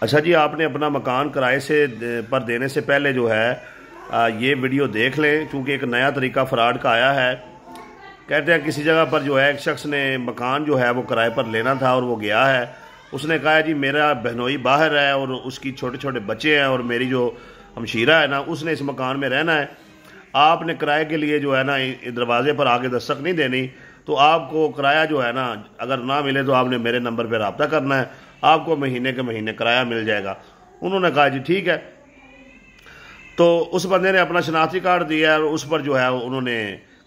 अच्छा जी, आपने अपना मकान किराए से पर देने से पहले जो है ये वीडियो देख लें, क्योंकि एक नया तरीका फ़्रॉड का आया है। कहते हैं किसी जगह पर जो है एक शख्स ने मकान जो है वो किराए पर लेना था और वो गया है। उसने कहा है जी मेरा बहनोई बाहर है और उसकी छोटे छोटे बच्चे हैं और मेरी जो हमशीरा है ना उसने इस मकान में रहना है। आपने किराए के लिए जो है ना दरवाजे पर आके दस्तक नहीं देनी, तो आपको किराया जो है ना अगर ना मिले तो आपने मेरे नंबर पर रब्ता करना है, आपको महीने के महीने किराया मिल जाएगा। उन्होंने कहा जी ठीक है। तो उस बंदे ने अपना शनाख्ती कार्ड दिया और उस पर जो है उन्होंने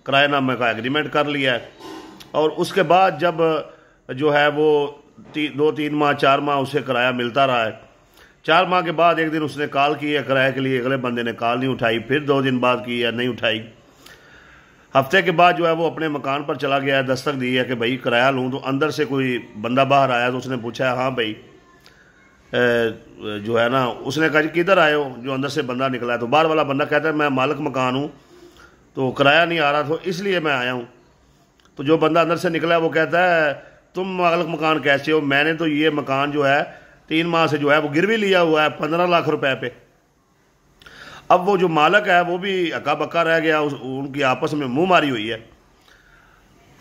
किराएनामे का एग्रीमेंट कर लिया है। और उसके बाद जब जो है वो 2-3 माह 4 माह उसे किराया मिलता रहा है। 4 माह के बाद एक दिन उसने कॉल की है किराए के लिए, अगले बंदे ने कॉल नहीं उठाई, फिर 2 दिन बाद की है, नहीं उठाई। हफ्ते के बाद जो है वो अपने मकान पर चला गया है, दस्तक दी है कि भाई किराया लूँ। तो अंदर से कोई बंदा बाहर आया तो उसने पूछा हाँ भाई जो है ना, उसने कहा जी किधर आए हो। जो अंदर से बंदा निकला है तो बाहर वाला बंदा कहता है मैं मालिक मकान हूँ, तो किराया नहीं आ रहा तो इसलिए मैं आया हूँ। तो जो बंदा अंदर से निकला है वो कहता है तुम मालिक मकान कैसे हो, मैंने तो ये मकान जो है 3 माह से जो है वो गिरवी लिया हुआ है 15 लाख रुपए पे। अब वो जो मालिक है वो भी अक्का बक्का रह गया, उनकी आपस में मुंह मारी हुई है।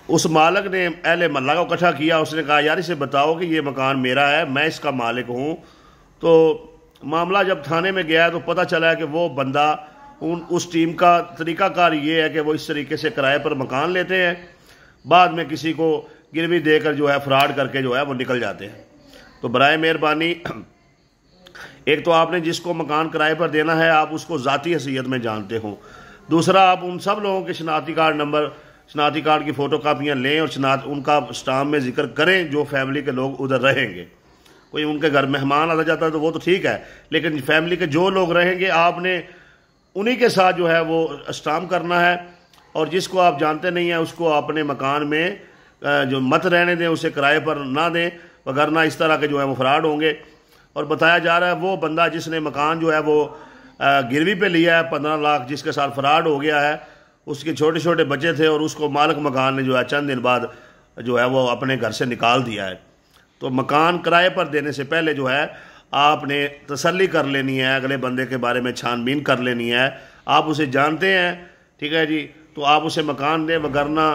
उस मालिक ने अहले महल्ला को इकट्ठा किया, उसने कहा यार इसे बताओ कि ये मकान मेरा है, मैं इसका मालिक हूँ। तो मामला जब थाने में गया तो पता चला है कि वो बंदा उस टीम का तरीकाकार ये है कि वो इस तरीके से किराए पर मकान लेते हैं, बाद में किसी को गिरवी देकर जो है फ्रॉड करके जो है वो निकल जाते हैं। तो बराए मेहरबानी एक तो आपने जिसको मकान किराए पर देना है आप उसको ज़ाती हैसियत में जानते हो। दूसरा आप उन सब लोगों के शनाख्ती कार्ड नंबर, शनाख्ती कार्ड की फ़ोटो कापियाँ लें और उनका स्टाम्प में जिक्र करें जो फैमिली के लोग उधर रहेंगे। कोई उनके घर मेहमान आता जाता है तो वो तो ठीक है, लेकिन फैमिली के जो लोग रहेंगे आपने उन्हीं के साथ जो है वो स्टाम्प करना है। और जिसको आप जानते नहीं हैं उसको अपने मकान में जो मत रहने दें, उसे किराए पर ना दें, वगरना इस तरह के जो है वो फ्रॉड होंगे। और बताया जा रहा है वो बंदा जिसने मकान जो है वो गिरवी पे लिया है 15 लाख, जिसके साथ फ्रॉड हो गया है, उसके छोटे छोटे बच्चे थे और उसको मालिक मकान ने जो है चंद दिन बाद जो है वो अपने घर से निकाल दिया है। तो मकान किराए पर देने से पहले जो है आपने तसल्ली कर लेनी है, अगले बंदे के बारे में छानबीन कर लेनी है, आप उसे जानते हैं, ठीक है जी, तो आप उसे मकान दें, वगरना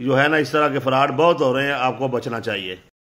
जो है ना इस तरह के फ्रॉड बहुत हो रहे हैं, आपको बचना चाहिए।